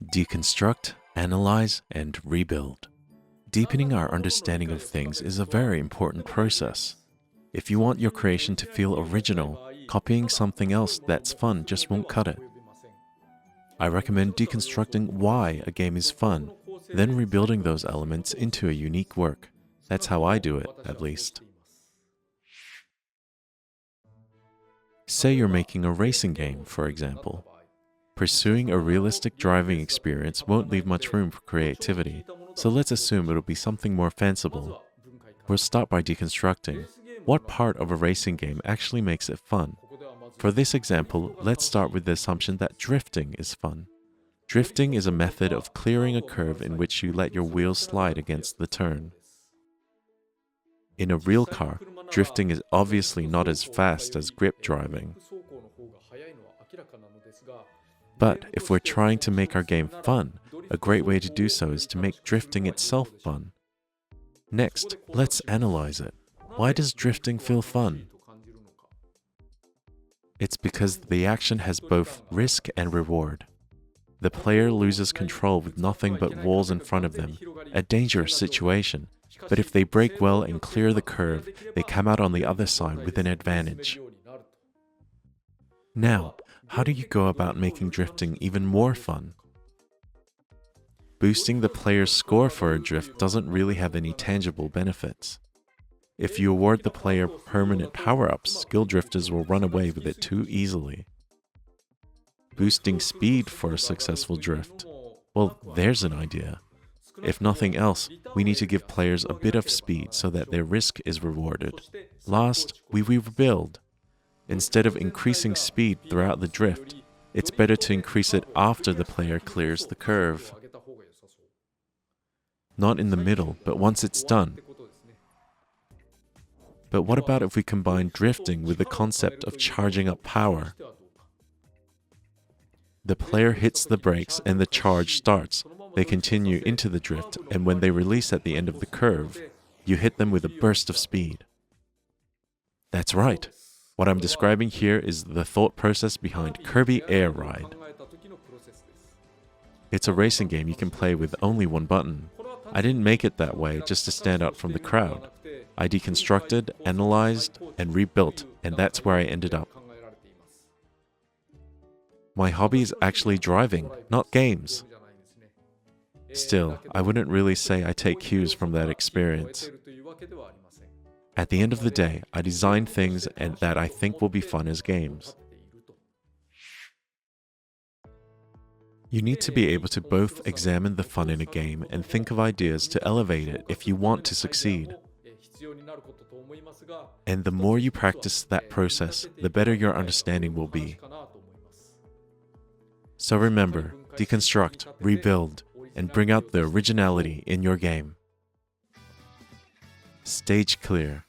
Deconstruct, analyze, and rebuild. Deepening our understanding of things is a very important process. If you want your creation to feel original, copying something else that's fun just won't cut it. I recommend deconstructing why a game is fun, then rebuilding those elements into a unique work. That's how I do it, at least. Say you're making a racing game, for example. Pursuing a realistic driving experience won't leave much room for creativity, so let's assume it'll be something more fanciful. We'll start by deconstructing. What part of a racing game actually makes it fun? For this example, let's start with the assumption that drifting is fun. Drifting is a method of clearing a curve in which you let your wheels slide against the turn. In a real car, drifting is obviously not as fast as grip driving. But if we're trying to make our game fun, a great way to do so is to make drifting itself fun. Next, let's analyze it. Why does drifting feel fun? It's because the action has both risk and reward. The player loses control with nothing but walls in front of them, a dangerous situation, but if they brake well and clear the curve, they come out on the other side with an advantage. Now, how do you go about making drifting even more fun? Boosting the player's score for a drift doesn't really have any tangible benefits. If you award the player permanent power-ups, skill drifters will run away with it too easily. Boosting speed for a successful drift. Well, there's an idea. If nothing else, we need to give players a bit of speed so that their risk is rewarded. Last, we rebuild. Instead of increasing speed throughout the drift, it's better to increase it after the player clears the curve. Not in the middle, but once it's done. But what about if we combine drifting with the concept of charging up power? The player hits the brakes and the charge starts. They continue into the drift, and when they release at the end of the curve, you hit them with a burst of speed. That's right. What I'm describing here is the thought process behind Kirby Air Ride. It's a racing game you can play with only one button. I didn't make it that way just to stand out from the crowd. I deconstructed, analyzed, and rebuilt, and that's where I ended up. My hobby is actually driving, not games. Still, I wouldn't really say I take cues from that experience. At the end of the day, I design things that I think will be fun as games. You need to be able to both examine the fun in a game and think of ideas to elevate it if you want to succeed. And the more you practice that process, the better your understanding will be. So remember, deconstruct, rebuild, and bring out the originality in your game. Stage clear.